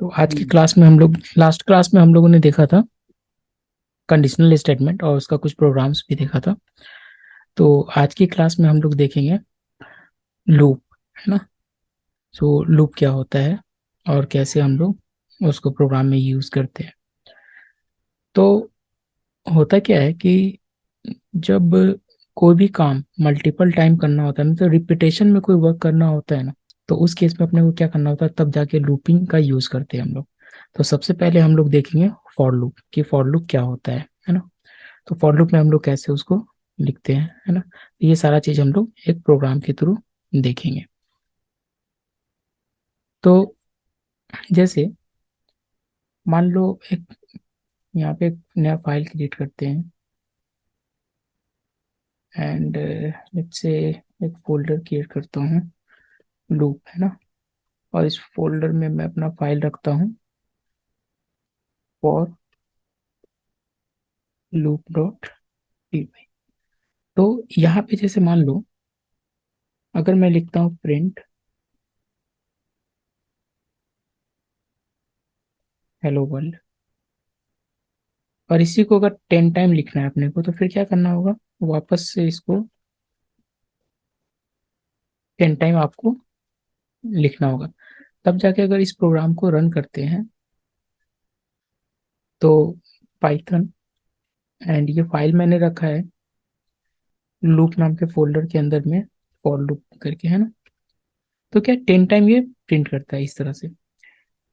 तो आज की क्लास में हम लोग लास्ट क्लास में हम लोगों ने देखा था कंडीशनल स्टेटमेंट और उसका कुछ प्रोग्राम्स भी देखा था। तो आज की क्लास में हम लोग देखेंगे लूप, है ना। सो लूप क्या होता है और कैसे हम लोग उसको प्रोग्राम में यूज करते हैं। तो होता क्या है कि जब कोई भी काम मल्टीपल टाइम करना होता है, मतलब रिपीटेशन में कोई वर्क करना होता है ना, तो उस केस में अपने को क्या करना होता है, तब जाके लूपिंग का यूज करते हैं हम लोग। तो सबसे पहले हम लोग देखेंगे फॉर लूप कि फॉर लूप क्या होता है ना। तो फॉर लूप में हम लोग कैसे उसको लिखते हैं, है ना। तो ये सारा चीज हम लोग एक प्रोग्राम के थ्रू देखेंगे। तो जैसे मान लो एक यहाँ पे एक नया फाइल क्रिएट करते हैं एंड लेट्स से एक फोल्डर क्रिएट करता हूँ लूप, है ना। और इस फोल्डर में मैं अपना फाइल रखता हूँ फॉर लूप डॉट पी। तो यहाँ पे जैसे मान लो अगर मैं लिखता हूँ प्रिंट हेलो वर्ल्ड, और इसी को अगर 10 टाइम लिखना है अपने को, तो फिर क्या करना होगा, वापस से इसको 10 टाइम आपको लिखना होगा। तब जाके अगर इस प्रोग्राम को रन करते हैं तो पाइथन, एंड ये फाइल मैंने रखा है लूप नाम के फोल्डर के अंदर में फॉर लूप करके, है ना। तो क्या 10 टाइम ये प्रिंट करता है इस तरह से।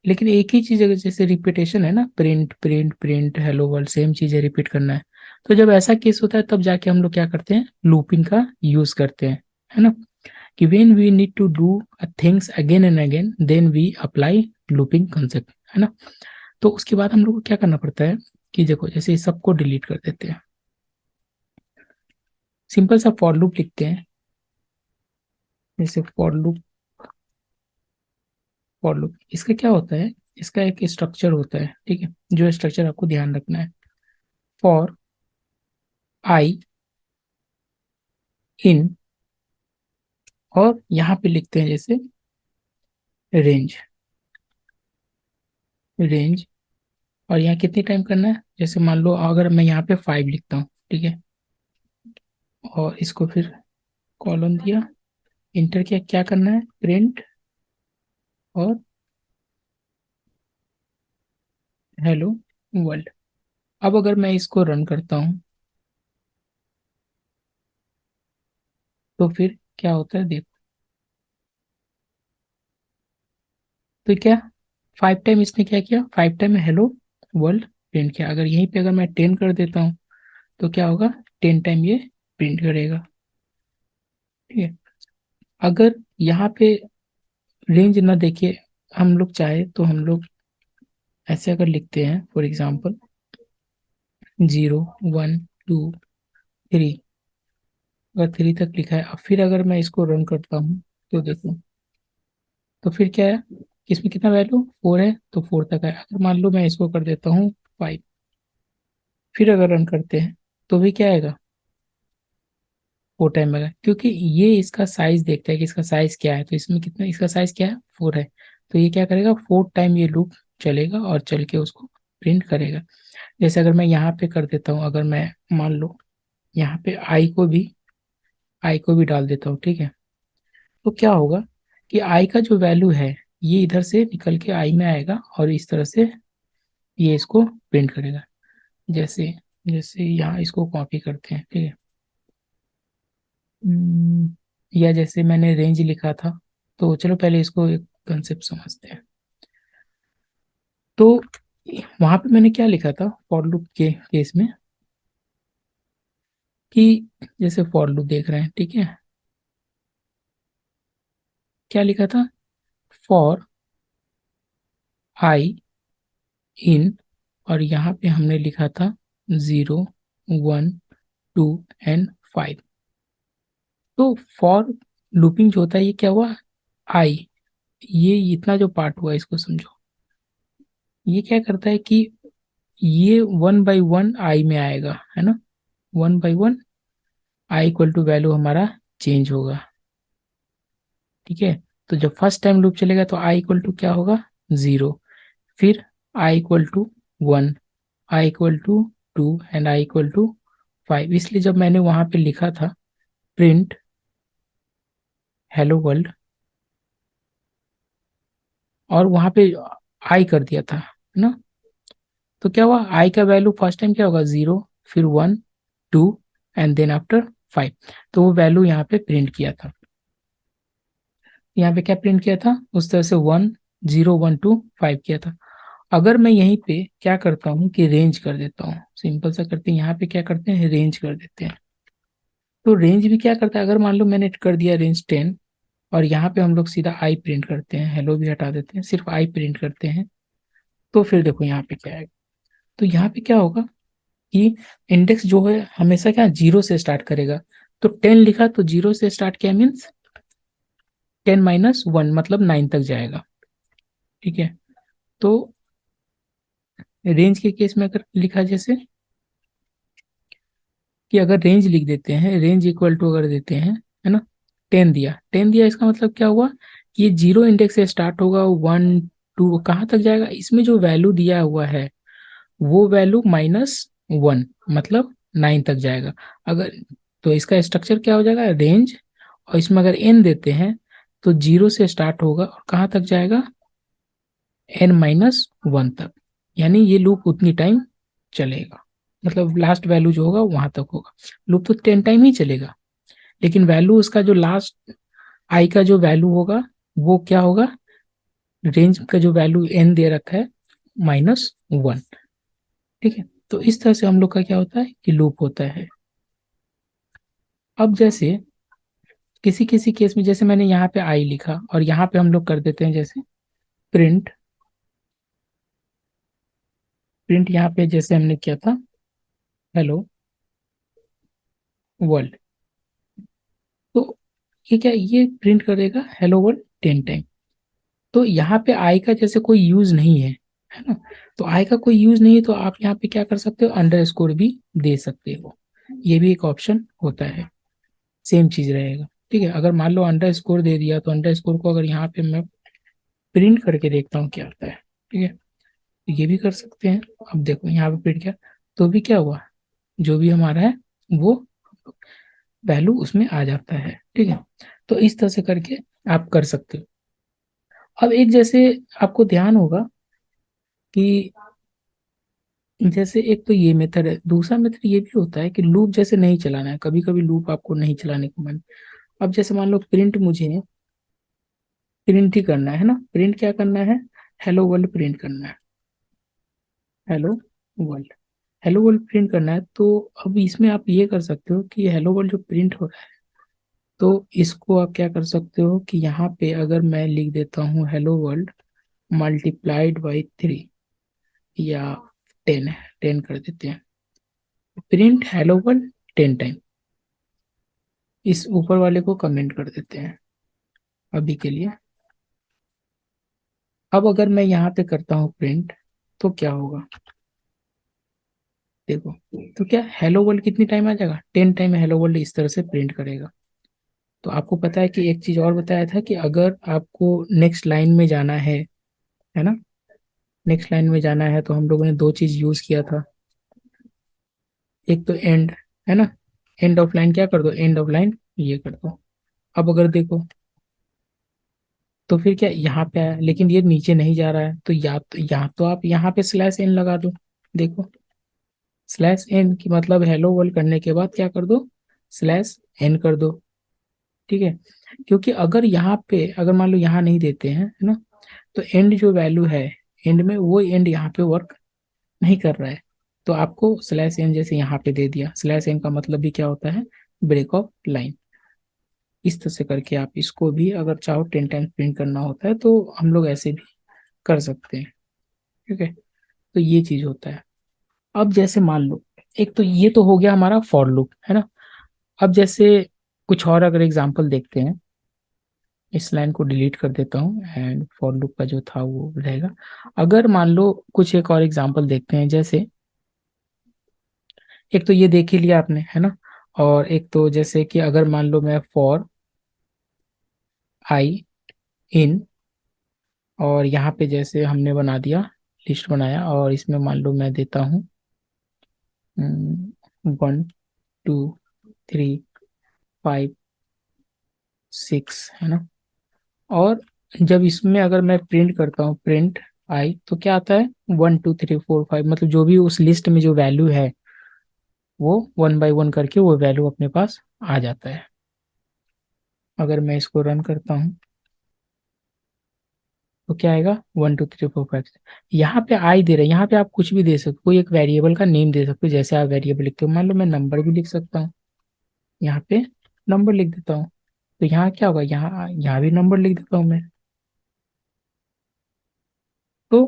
लेकिन एक ही चीज अगर जैसे रिपीटेशन है ना, print print print hello world, same चीजें रिपीट करना है। तो जब ऐसा केस होता है तब जाके हम लोग क्या करते हैं, लूपिंग का यूज करते हैं, है ना। कि when we need to do things again and again then we apply looping concept, है ना। तो उसके बाद हम लोग को क्या करना पड़ता है कि देखो जैसे इस सबको डिलीट कर देते हैं, सिंपल सा फॉर लूप लिखते हैं। जैसे फॉर लूप इसका क्या होता है, इसका एक स्ट्रक्चर होता है, ठीक है। जो स्ट्रक्चर आपको ध्यान रखना है, फॉर आई इन, और यहाँ पे लिखते हैं जैसे रेंज, रेंज। और यहाँ कितनी टाइम करना है, जैसे मान लो अगर मैं यहाँ पे 5 लिखता हूँ, ठीक है, और इसको फिर कॉलन दिया, इंटर किया, क्या करना है, प्रिंट और हेलो वर्ल्ड। अब अगर मैं इसको रन करता हूँ तो फिर क्या होता है देखो। तो क्या 5 टाइम इसने क्या किया, 5 टाइम हेलो वर्ल्ड प्रिंट किया। अगर यहीं पे अगर मैं 10 कर देता हूँ तो क्या होगा, 10 टाइम ये प्रिंट करेगा, ठीक है। अगर यहाँ पे रेंज ना देखे, हम लोग चाहे तो हम लोग ऐसे अगर लिखते हैं फॉर एग्जाम्पल 0 1 2 3, अगर 3 तक लिखा है, अब फिर अगर मैं इसको रन करता हूँ तो देखो, तो फिर क्या है, इसमें कितना वैल्यू 4 है तो 4 तक है। अगर मान लो मैं इसको कर देता हूँ 5, फिर अगर रन करते हैं तो भी क्या आएगा, 4 टाइम आएगा, क्योंकि ये इसका साइज देखता है कि इसका साइज क्या है। तो इसमें कितना, इसका साइज क्या है, 4 है। तो ये क्या करेगा, 4 टाइम ये लूप चलेगा और चल के उसको प्रिंट करेगा। जैसे अगर मैं यहाँ पे कर देता हूँ, अगर मैं मान लो यहाँ पे आई को भी डाल देता हूँ, ठीक है। तो क्या होगा कि आई का जो वैल्यू है ये इधर से निकल के आई में आएगा और इस तरह से ये इसको प्रिंट करेगा। जैसे जैसे यहाँ इसको कॉपी करते हैं, ठीक है। या जैसे मैंने रेंज लिखा था, तो चलो पहले इसको एक कंसेप्ट समझते हैं। तो वहां पे मैंने क्या लिखा था फॉर लूप के केस में, कि जैसे फॉर लूप देख रहे हैं, ठीक है, क्या लिखा था, फॉर आई इन, और यहाँ पे हमने लिखा था 0 1 2 एंड 5। तो फॉर लूपिंग जो होता है ये क्या हुआ, आई, ये इतना जो पार्ट हुआ इसको समझो। ये क्या करता है कि ये 1 बाई 1 आई में आएगा, है ना। 1 by 1 I equal to value हमारा चेंज होगा, ठीक है। तो जब फर्स्ट टाइम लूप चलेगा तो आई इक्वल टू क्या होगा, 0। फिर I equal to 1, I equal to 2 and I equal to 5। इसलिए जब मैंने वहां पे लिखा था प्रिंट हेलो वर्ल्ड और वहां पे आई कर दिया था, है ना, तो क्या हुआ, आई का वैल्यू फर्स्ट टाइम क्या होगा 0, फिर 1, 2 एंड देन आफ्टर 5। तो वो वैल्यू यहाँ पे प्रिंट किया था। यहाँ पे क्या प्रिंट किया था, उस तरह से 1, 0, 1, 2, 5 किया था। अगर मैं यहीं पे क्या करता हूँ कि रेंज कर देता हूँ, सिंपल सा करते हैं, यहाँ पे क्या करते हैं, रेंज कर देते हैं। तो रेंज भी क्या करता है, अगर मान लो मैंने कर दिया रेंज 10 और यहाँ पे हम लोग सीधा आई प्रिंट करते हैं, हेलो भी हटा देते हैं, सिर्फ आई प्रिंट करते हैं, तो फिर देखो यहाँ पे क्या आएगा। तो यहाँ पे क्या होगा कि इंडेक्स जो है हमेशा क्या 0 से स्टार्ट करेगा। तो 10 लिखा तो 0 से स्टार्ट किया मीन्स 10 - 1 मतलब 9 तक जाएगा। ठीक है, तो रेंज के केस में अगर लिखा जैसे कि अगर रेंज लिख देते हैं, रेंज इक्वल टू अगर देते हैं, है ना, 10 दिया, इसका मतलब क्या हुआ कि ये 0 इंडेक्स से स्टार्ट होगा, 1, 2 कहाँ तक जाएगा, इसमें जो वैल्यू दिया हुआ है वो वैल्यू -1 मतलब 9 तक जाएगा। अगर तो इसका स्ट्रक्चर क्या हो जाएगा, रेंज, और इसमें अगर n देते हैं तो 0 से स्टार्ट होगा और कहाँ तक जाएगा, n-1 तक, यानी ये लूप उतनी टाइम चलेगा, मतलब लास्ट वैल्यू जो होगा वहां तक होगा। लूप तो 10 टाइम ही चलेगा, लेकिन वैल्यू उसका जो लास्ट आई का जो वैल्यू होगा वो क्या होगा, रेंज का जो वैल्यू n दे रखा है -1। ठीक है, तो इस तरह से हम लोग का क्या होता है कि लूप होता है। अब जैसे किसी किसी केस में, जैसे मैंने यहाँ पे आई लिखा और यहाँ पे हम लोग कर देते हैं जैसे प्रिंट, प्रिंट यहाँ पे जैसे हमने किया था हेलो वर्ल्ड, तो ये क्या, ये प्रिंट करेगा हेलो वर्ल्ड 10 टाइम। तो यहाँ पे आई का जैसे कोई यूज नहीं है ना, तो आई का कोई यूज नहीं है तो आप यहाँ पे क्या कर सकते हो, अंडर स्कोर भी दे सकते हो, ये भी एक ऑप्शन होता है, सेम चीज रहेगा। ठीक है, अगर मान लो अंडर स्कोर दे दिया तो अंडर स्कोर को अगर यहाँ पे मैं प्रिंट करके देखता हूँ क्या आता है। ठीक है, तो ये भी कर सकते हैं। अब देखो यहाँ पे प्रिंट किया तो भी क्या हुआ, जो भी हमारा है वो वैल्यू उसमें आ जाता है। ठीक है, तो इस तरह से करके आप कर सकते हो। अब एक जैसे आपको ध्यान होगा कि जैसे एक तो ये मेथड है, दूसरा मेथड ये भी होता है कि लूप जैसे नहीं चलाना है, कभी कभी लूप आपको नहीं चलाने को मन। अब जैसे मान लो प्रिंट, मुझे प्रिंट ही करना है ना, प्रिंट क्या करना है, हेलो वर्ल्ड प्रिंट करना है, hello world, hello world print करना है। तो अब इसमें आप ये कर सकते हो कि हेलो वर्ल्ड जो प्रिंट हो रहा है, तो इसको आप क्या कर सकते हो कि यहाँ पे अगर मैं लिख देता हूँ हेलो वर्ल्ड × 3 या 10 कर देते हैं, प्रिंट हेलो वर्ल्ड 10 टाइम, इस ऊपर वाले को कमेंट कर देते हैं अभी के लिए। अब अगर मैं यहाँ पे करता हूँ प्रिंट तो क्या होगा, देखो, तो क्या हेलो वर्ल्ड कितनी टाइम आ जाएगा, 10 टाइम हेलो वर्ल्ड इस तरह से प्रिंट करेगा। तो आपको पता है कि एक चीज और बताया था कि अगर आपको नेक्स्ट लाइन में जाना है ना, नेक्स्ट लाइन में जाना है तो हम लोगों ने दो चीज यूज किया था, एक तो एंड, है ना, एंड ऑफ लाइन क्या कर दो, एंड ऑफ लाइन ये कर दो। अब अगर देखो तो फिर क्या यहाँ पे आया, लेकिन ये नीचे नहीं जा रहा है, तो या तो आप यहाँ पे /n लगा दो, देखो /n की मतलब हेलो वर्ल्ड करने के बाद क्या कर दो, /n कर दो। ठीक है, क्योंकि अगर यहाँ पे अगर मान लो यहाँ नहीं देते हैं, है ना, तो एंड जो वैल्यू है एंड में, वो एंड यहाँ पे वर्क नहीं कर रहा है। तो आपको /n जैसे यहाँ पे दे दिया, /n का मतलब भी क्या होता है, ब्रेक ऑफ लाइन। इस तरह से करके आप इसको भी अगर चाहो 10 टाइम्स प्रिंट करना होता है तो हम लोग ऐसे भी कर सकते हैं। ठीक है, तो ये चीज होता है। अब जैसे मान लो, एक तो ये तो हो गया हमारा फॉर लूप, है ना। अब जैसे कुछ और अगर एग्जांपल देखते हैं, इस लाइन को डिलीट कर देता हूँ एंड फॉर लूप का जो था वो रहेगा। अगर मान लो कुछ एक और एग्जांपल देखते हैं, जैसे एक तो ये देख ही लिया आपने, है ना, और एक तो जैसे कि अगर मान लो मैं फॉर आई इन, और यहाँ पे जैसे हमने बना दिया लिस्ट बनाया और इसमें मान लो मैं देता हूँ 1 2 3 5 6 है ना। और जब इसमें अगर मैं प्रिंट करता हूँ प्रिंट आई तो क्या आता है 1 2 3 4 5, मतलब जो भी उस लिस्ट में जो वैल्यू है वो 1 बाय 1 करके वो वैल्यू अपने पास आ जाता है। अगर मैं इसको रन करता हूँ तो क्या आएगा 1 2 3 4 5। यहाँ पे आई दे रहा है, यहाँ पे आप कुछ भी दे सकते हो, कोई एक वेरिएबल का नेम दे सकते हो, जैसे आप वेरिएबल लिखते हो, मान लो मैं नंबर भी लिख सकता हूँ, यहाँ पे नंबर लिख देता हूँ। तो यहाँ क्या होगा, यहाँ यहाँ भी नंबर लिख देता हूँ मैं। तो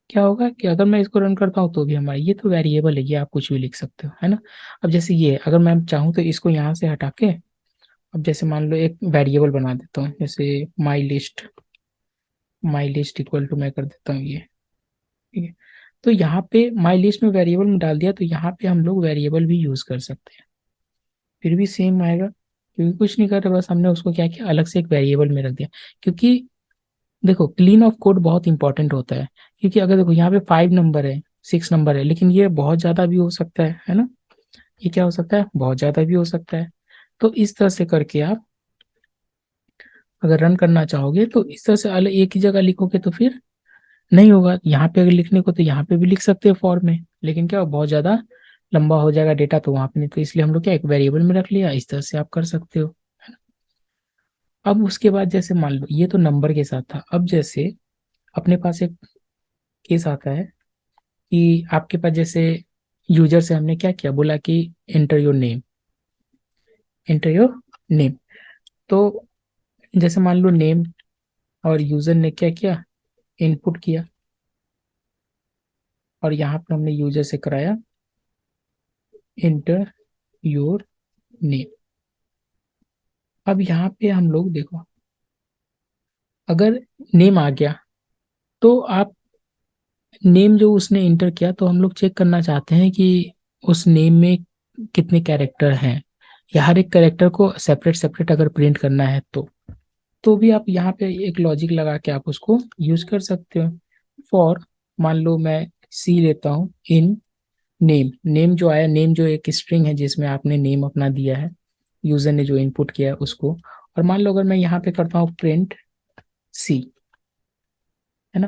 क्या होगा कि अगर मैं इसको रन करता हूँ तो भी हमारा ये तो वेरिएबल है, ये आप कुछ भी लिख सकते हो, है ना। अब जैसे ये अगर मैं चाहूँ तो इसको यहाँ से हटा के अब जैसे मान लो एक वेरिएबल बना देता हूँ, जैसे माई लिस्ट इक्वल टू मैं कर देता हूँ ये, ठीक है। तो यहाँ पे माई लिस्ट में वेरिएबल में डाल दिया, तो यहाँ पे हम लोग वेरिएबल भी यूज कर सकते हैं, फिर भी सेम आएगा, क्योंकि कुछ नहीं कर रहे, बस हमने उसको क्या किया, अलग से एक वेरिएबल में रख दिया। क्योंकि देखो क्लीन ऑफ कोड बहुत इंपॉर्टेंट होता है, क्योंकि अगर देखो यहाँ पे 5 नंबर है, 6 नंबर है, लेकिन ये बहुत ज्यादा भी हो सकता है ना। ये क्या हो सकता है, बहुत ज्यादा भी हो सकता है। तो इस तरह से करके आप अगर रन करना चाहोगे तो इस तरह से अलग एक ही जगह लिखोगे तो फिर नहीं होगा। यहाँ पे अगर लिखने को तो यहाँ पे भी लिख सकते हो फॉर में, लेकिन क्या बहुत ज्यादा लंबा हो जाएगा डेटा, तो वहां पे नहीं, तो इसलिए हम लोग क्या एक वेरिएबल में रख लिया, इस तरह से आप कर सकते हो। अब उसके बाद जैसे मान लो ये तो नंबर के साथ था, अब जैसे अपने पास एक केस आता है कि आपके पास जैसे यूजर से हमने क्या किया, बोला कि enter your name, enter your name. तो जैसे मान लो नेम और यूजर ने क्या किया, इनपुट किया, और यहाँ पे हमने यूजर से कराया एंटर योर नेम। अब यहाँ पे हम लोग देखो, अगर नेम आ गया तो आप नेम जो उसने इंटर किया, तो हम लोग चेक करना चाहते हैं कि उस नेम में कितने कैरेक्टर हैं, या हर एक कैरेक्टर को सेपरेट सेपरेट अगर प्रिंट करना है तो भी आप यहाँ पे एक लॉजिक लगा के आप उसको यूज कर सकते हो। फॉर मान लो मैं सी लेता हूँ इन नेम, नेम जो आया, नेम जो एक स्ट्रिंग है जिसमें आपने नेम अपना दिया है, यूजर ने जो इनपुट किया है उसको। और मान लो अगर मैं यहाँ पे करता हूँ प्रिंट सी, है ना।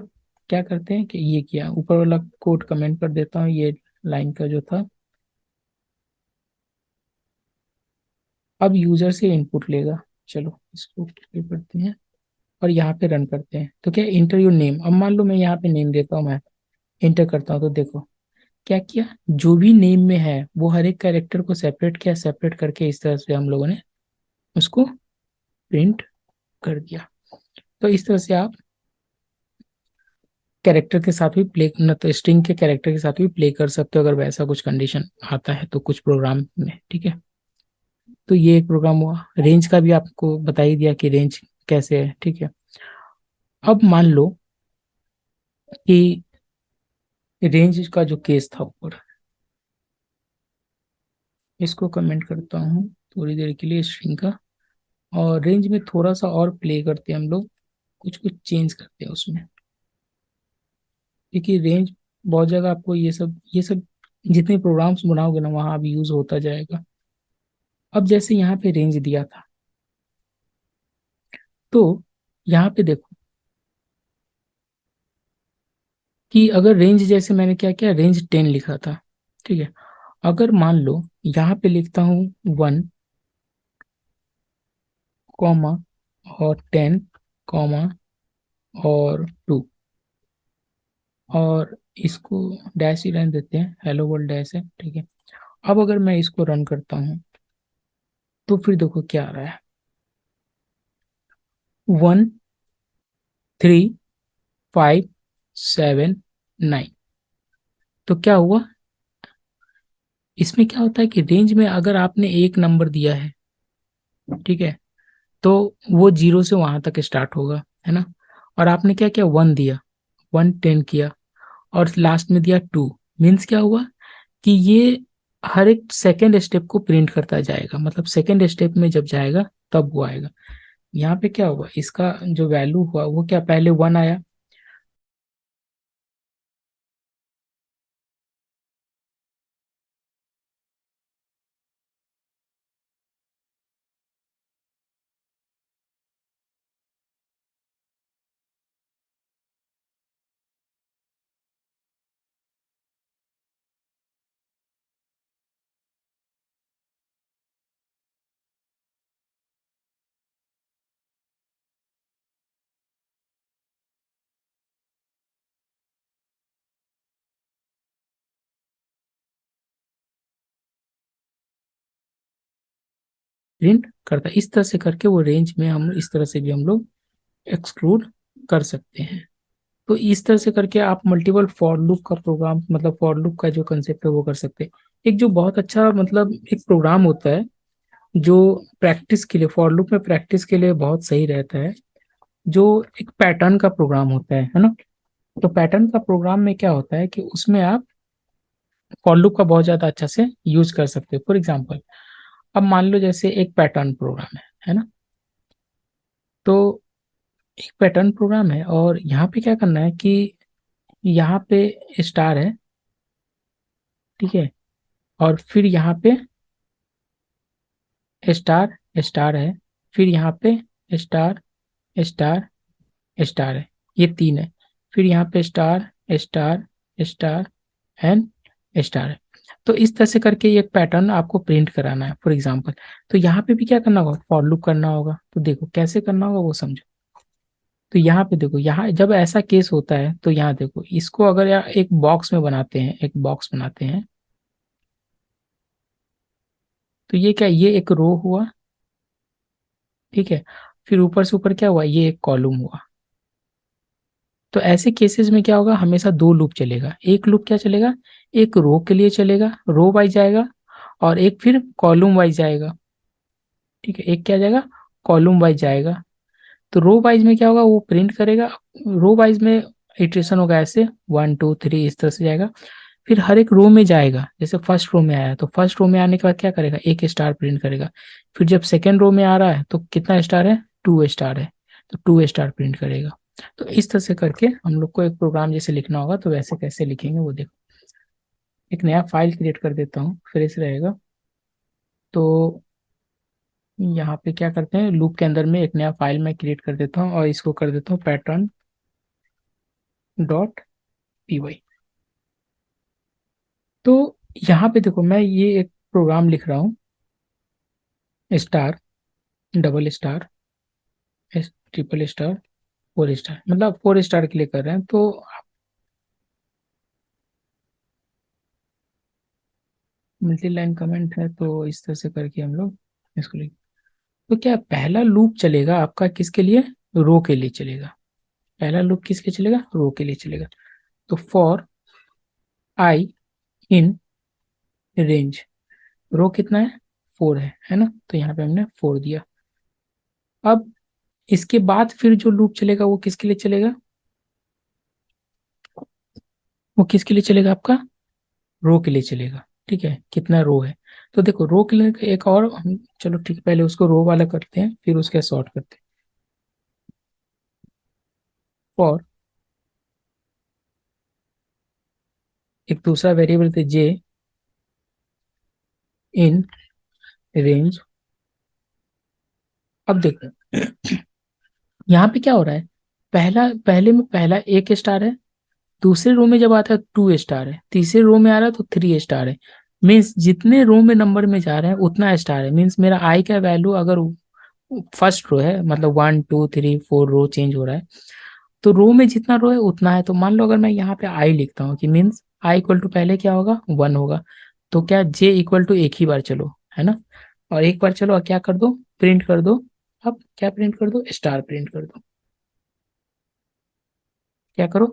क्या करते हैं कि ये किया, ऊपर वाला कोड कमेंट कर देता हूँ, ये लाइन का जो था। अब यूजर से इनपुट लेगा, चलो इसको clear करते हैं और यहाँ पे रन करते हैं। तो क्या इंटर योर नेम, अब मान लो मैं यहाँ पे नेम देता हूँ, मैं इंटर करता हूँ, तो देखो क्या किया, जो भी नेम में है वो हर एक कैरेक्टर को सेपरेट किया, सेपरेट करके इस तरह से हम लोगों ने उसको प्रिंट कर दिया। तो इस तरह से आप कैरेक्टर के साथ भी प्ले न तो स्ट्रिंग के कैरेक्टर के साथ भी प्ले कर सकते हो, अगर वैसा कुछ कंडीशन आता है तो कुछ प्रोग्राम में, ठीक है। तो ये एक प्रोग्राम हुआ, रेंज का भी आपको बता ही दिया कि रेंज कैसे है, ठीक है। अब मान लो कि रेंज का जो केस था ऊपर, इसको कमेंट करता हूँ थोड़ी देर के लिए स्ट्रिंग का, और रेंज में थोड़ा सा और प्ले करते हैं हम लोग, कुछ कुछ चेंज करते हैं उसमें, क्योंकि रेंज बहुत जगह आपको ये सब जितने प्रोग्राम्स बनाओगे ना वहाँ अब यूज होता जाएगा। अब जैसे यहाँ पे रेंज दिया था, तो यहाँ पे देखो कि अगर रेंज जैसे मैंने क्या किया, रेंज 10 लिखा था, ठीक है। अगर मान लो यहाँ पे लिखता हूँ 1 कॉमा और 10 कॉमा और 2, और इसको डैश ही रहने देते हैं, हेलो वर्ल्ड डैश है, ठीक है। अब अगर मैं इसको रन करता हूँ तो फिर देखो क्या आ रहा है, 1 3 5 7 9। तो क्या हुआ, इसमें क्या होता है कि रेंज में अगर आपने एक नंबर दिया है, ठीक है, तो वो 0 से वहां तक स्टार्ट होगा, है ना। और आपने क्या किया, 1 दिया, 1 10 किया, और लास्ट में दिया 2, मीन्स क्या हुआ कि ये हर एक सेकेंड स्टेप को प्रिंट करता जाएगा, मतलब सेकेंड स्टेप में जब जाएगा तब वो आएगा। यहाँ पे क्या हुआ, इसका जो वैल्यू हुआ वो क्या, पहले 1 आया, प्रिंट करता है। इस तरह से करके वो रेंज में हम इस तरह से भी हम लोग एक्सक्लूड कर सकते हैं। तो इस तरह से करके आप मल्टीपल फॉर लूप का प्रोग्राम, मतलब फॉर लूप का जो कंसेप्ट है वो कर सकते हैं। एक जो बहुत अच्छा मतलब एक प्रोग्राम होता है जो प्रैक्टिस के लिए, फॉर लूप में प्रैक्टिस के लिए बहुत सही रहता है, जो एक पैटर्न का प्रोग्राम होता है ना। तो पैटर्न का प्रोग्राम में क्या होता है कि उसमें आप फॉर लूप का बहुत ज्यादा अच्छा से यूज कर सकते हो। फॉर एग्जाम्पल, अब मान लो जैसे एक पैटर्न प्रोग्राम है ना। तो एक पैटर्न प्रोग्राम है और यहाँ पे क्या करना है कि यहाँ पे स्टार है, ठीक है, और फिर यहाँ पे स्टार स्टार है, फिर यहाँ पे स्टार स्टार स्टार है, ये तीन है। फिर यहाँ पे star star star and star है। तो इस तरह से करके ये एक पैटर्न आपको प्रिंट कराना है फॉर एग्जांपल। तो यहाँ पे भी क्या करना होगा, फॉर लूप करना होगा। तो देखो कैसे करना होगा वो समझो। तो यहाँ पे देखो, यहाँ जब ऐसा केस होता है तो यहाँ देखो, इसको अगर यार एक बॉक्स में बनाते हैं, एक बॉक्स बनाते हैं, तो ये क्या, ये एक रो हुआ, ठीक है। फिर ऊपर से ऊपर क्या हुआ, ये एक कॉलम हुआ। तो ऐसे केसेस में क्या होगा, हमेशा दो लूप चलेगा। एक लूप क्या चलेगा, एक रो के लिए चलेगा, रो वाइज जाएगा, और एक फिर कॉलम वाइज जाएगा, ठीक है। एक क्या जाएगा, कॉलम वाइज जाएगा। तो रो वाइज में क्या होगा, वो प्रिंट करेगा। रो वाइज में इटरेशन होगा ऐसे 1 2 3 इस तरह से जाएगा। फिर हर एक रो में जाएगा, जैसे फर्स्ट रो में आया तो फर्स्ट रो में आने के बाद क्या करेगा, एक स्टार प्रिंट करेगा। फिर जब सेकेंड रो में आ रहा है तो कितना स्टार है, 2 स्टार है, तो 2 स्टार प्रिंट करेगा। तो इस तरह से करके हम लोग को एक प्रोग्राम जैसे लिखना होगा, तो वैसे कैसे लिखेंगे वो देखो। एक नया फाइल क्रिएट कर देता हूँ, फ्रेश रहेगा। तो यहाँ पे क्या करते हैं, लूप के अंदर में एक नया फाइल मैं क्रिएट कर देता हूँ और इसको कर देता हूँ pattern.py। तो यहाँ पे देखो, मैं ये एक प्रोग्राम लिख रहा हूँ, star, double star, triple star, 4 star, मतलब 4 स्टार के लिए कर रहे हैं। तो मल्टी लाइन कमेंट है, तो इस तरह से करके हम लोग इसको लिख। तो क्या पहला लूप चलेगा आपका किसके लिए, रो के लिए चलेगा। पहला लूप किसके लिए चलेगा, रो के लिए चलेगा। तो फॉर आई इन रेंज, रो कितना है, 4 है ना। तो यहाँ पे हमने 4 दिया। अब इसके बाद फिर जो लूप चलेगा वो किसके लिए चलेगा, वो किसके लिए चलेगा आपका, रो के लिए चलेगा, ठीक है। कितना रो है, तो देखो रो के लिए एक और हम, चलो ठीक है, पहले उसको रो वाला करते हैं फिर उसके सॉर्ट करते हैं। फॉर एक दूसरा वेरिएबल थे जे इन रेंज। अब देखो यहाँ पे क्या हो रहा है, पहले में पहला 1 स्टार है, दूसरे रो में जब आता है 2 स्टार है, तीसरे रो में आ रहा है तो 3 स्टार है। मीन्स जितने रो में नंबर में जा रहे हैं उतना स्टार है। मीन्स मेरा आई का वैल्यू अगर फर्स्ट रो है, मतलब 1 2 3 4 रो चेंज हो रहा है, तो रो में जितना रो है उतना है। तो मान लो अगर मैं यहाँ पे आई लिखता हूँ कि मीन्स आई इक्वल टू पहले क्या होगा, 1 होगा। तो क्या जे इक्वल टू एक ही बार चलो, है ना। और एक बार चलो और क्या कर दो, प्रिंट कर दो। अब क्या प्रिंट कर दो, स्टार प्रिंट कर दो। क्या करो,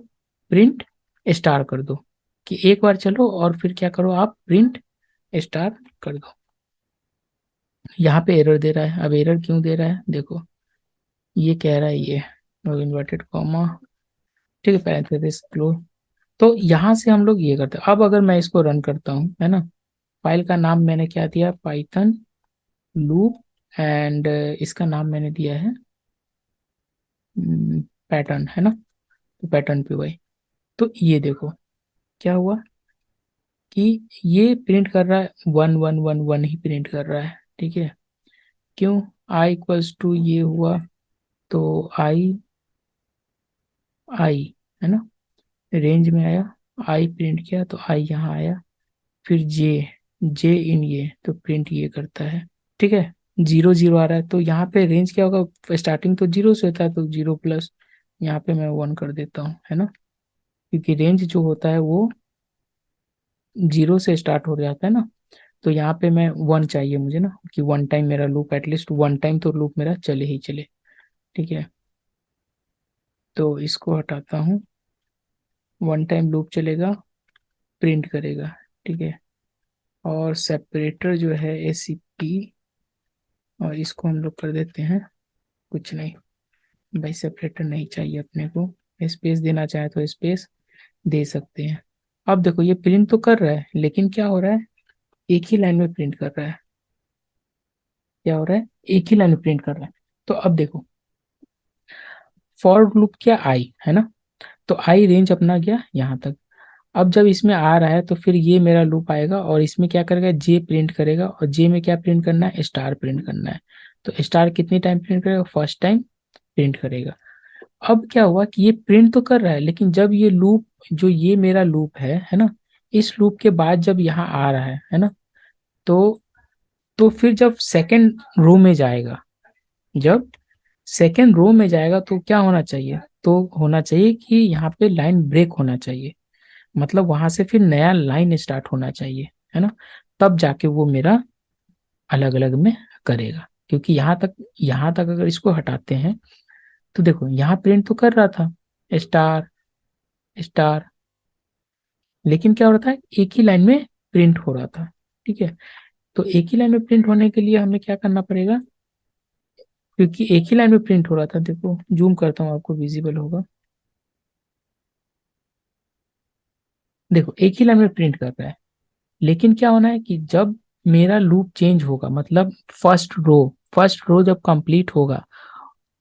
प्रिंट स्टार कर दो। कि एक बार चलो और फिर क्या करो, आप प्रिंट स्टार कर दो। यहाँ पे एरर दे रहा है। अब एरर क्यों दे रहा है देखो, ये कह रहा है ये नो इन्वर्टेड कॉमा, ठीक है, पैरेंथेसिस क्लोज। तो यहाँ से हम लोग ये करते हैं। अब अगर मैं इसको रन करता हूँ, है ना, फाइल का नाम मैंने क्या दिया, पाइथन लूप, एंड इसका नाम मैंने दिया है पैटर्न, है ना। तो पैटर्न पे वाई। तो ये देखो क्या हुआ कि ये प्रिंट कर रहा है 1 1 1 1 ही प्रिंट कर रहा है, ठीक है। क्यों, आई इक्वल्स टू ये हुआ, तो आई आई, है ना, रेंज में आया, आई प्रिंट किया तो आई यहाँ आया। फिर जे, जे इन ये तो प्रिंट ये करता है, ठीक है। 0 0 आ रहा है तो यहाँ पे रेंज क्या होगा, स्टार्टिंग तो 0 से होता है तो 0 प्लस, यहाँ पे मैं 1 कर देता हूँ, है ना। क्योंकि रेंज जो होता है वो 0 से स्टार्ट हो जाता है ना। तो यहाँ पे मैं 1 चाहिए मुझे ना, कि 1 टाइम मेरा लूप, एटलीस्ट 1 टाइम तो लूप मेरा चले ही चले। ठीक है, तो इसको हटाता हूँ। 1 टाइम लूप चलेगा, प्रिंट करेगा। ठीक है, और सेपरेटर जो है ACP, और इसको हम लोग कर देते हैं कुछ नहीं, भाई सेपरेटर नहीं चाहिए अपने को। स्पेस देना चाहे तो स्पेस दे सकते हैं। अब देखो ये प्रिंट तो कर रहा है, लेकिन क्या हो रहा है, एक ही लाइन में प्रिंट कर रहा है। क्या हो रहा है, एक ही लाइन में प्रिंट कर रहा है। तो अब देखो, फॉर लूप क्या, आई है ना, तो आई रेंज अपना गया यहाँ तक। अब जब इसमें आ रहा है तो फिर ये मेरा लूप आएगा और इसमें क्या करेगा, जे प्रिंट करेगा, और जे में क्या प्रिंट करना है, स्टार प्रिंट करना है। तो स्टार कितनी टाइम प्रिंट करेगा, फर्स्ट टाइम प्रिंट करेगा। अब क्या हुआ कि ये प्रिंट तो कर रहा है, लेकिन जब ये लूप, जो ये मेरा लूप है ना, इस लूप के बाद जब यहाँ आ रहा है ना, तो फिर जब सेकंड रो में जाएगा, जब सेकंड रो में जाएगा तो क्या होना चाहिए, तो होना चाहिए कि यहाँ पे लाइन ब्रेक होना चाहिए। मतलब वहां से फिर नया लाइन स्टार्ट होना चाहिए, है ना, तब जाके वो मेरा अलग अलग में करेगा। क्योंकि यहाँ तक अगर इसको हटाते हैं तो देखो यहाँ प्रिंट तो कर रहा था, स्टार स्टार, लेकिन क्या हो रहा था, एक ही लाइन में प्रिंट हो रहा था। ठीक है, तो एक ही लाइन में प्रिंट होने के लिए हमें क्या करना पड़ेगा, क्योंकि एक ही लाइन में प्रिंट हो रहा था, देखो जूम करता हूँ आपको विजिबल होगा। देखो एक ही लाइन में प्रिंट कर रहा है, लेकिन क्या होना है कि जब मेरा लूप चेंज होगा, मतलब फर्स्ट रो जब कंप्लीट होगा,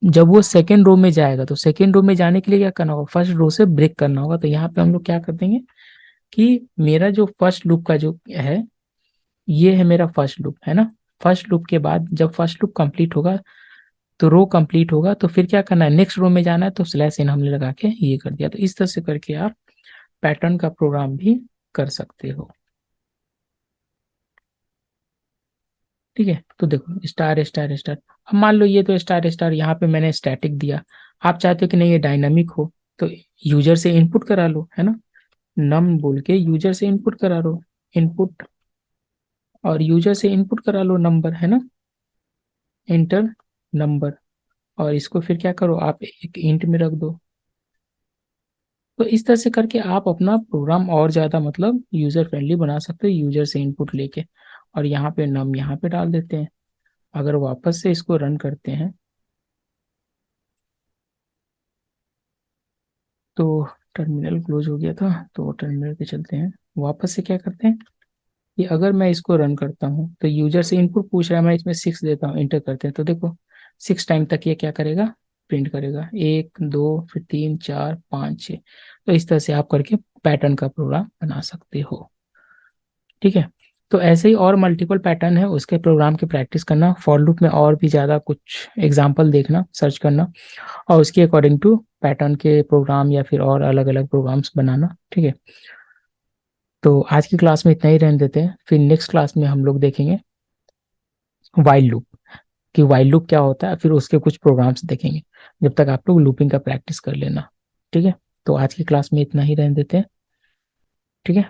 जब वो सेकेंड रो में जाएगा, तो सेकेंड रो में जाने के लिए क्या करना होगा, फर्स्ट रो से ब्रेक करना होगा। तो यहाँ पे हम लोग क्या कर देंगे कि मेरा जो फर्स्ट लूप का जो है, ये है मेरा फर्स्ट लूप, है ना। फर्स्ट लूप के बाद जब फर्स्ट लूप कंप्लीट होगा, तो रो कंप्लीट होगा, तो फिर क्या करना है, नेक्स्ट रो में जाना है, तो स्लैश इन हमने लगा के ये कर दिया। तो इस तरह से करके आप पैटर्न का प्रोग्राम भी कर सकते हो। ठीक है, तो देखो स्टार स्टार स्टार। अब मान लो ये तो स्टार स्टार, यहाँ पे मैंने स्टैटिक दिया। आप चाहते हो कि नहीं ये डायनामिक हो, तो यूजर से इनपुट करा लो, है ना, नम बोल के यूजर से इनपुट करा लो, इनपुट, और यूजर से इनपुट करा लो नंबर, है ना, इंटर नंबर, और इसको फिर क्या करो, आप एक इंट में रख दो। तो इस तरह से करके आप अपना प्रोग्राम और ज़्यादा मतलब यूज़र फ्रेंडली बना सकते हो, यूजर से इनपुट लेके। और यहाँ पे नम यहाँ पे डाल देते हैं। अगर वापस से इसको रन करते हैं, तो टर्मिनल क्लोज हो गया था, तो टर्मिनल पे चलते हैं, वापस से क्या करते हैं कि अगर मैं इसको रन करता हूँ तो यूजर से इनपुट पूछ रहा है, मैं इसमें 6 देता हूँ, इंटर करते हैं, तो देखो 6 टाइम तक ये क्या करेगा, प्रिंट करेगा, 1 2 फिर 3 4 5 6। तो इस तरह से आप करके पैटर्न का प्रोग्राम बना सकते हो। ठीक है, तो ऐसे ही और मल्टीपल पैटर्न है, उसके प्रोग्राम की प्रैक्टिस करना, फॉर लूप में और भी ज़्यादा कुछ एग्जाम्पल देखना, सर्च करना, और उसके अकॉर्डिंग टू पैटर्न के प्रोग्राम या फिर और अलग अलग प्रोग्राम्स बनाना। ठीक है, तो आज की क्लास में इतना ही रहने देते हैं, फिर नेक्स्ट क्लास में हम लोग देखेंगे वाइल लूप, कि वाइल लूप क्या होता है, फिर उसके कुछ प्रोग्राम्स देखेंगे। जब तक आप लोग लूपिंग का प्रैक्टिस कर लेना। ठीक है, तो आज की क्लास में इतना ही रहने देते हैं। ठीक है।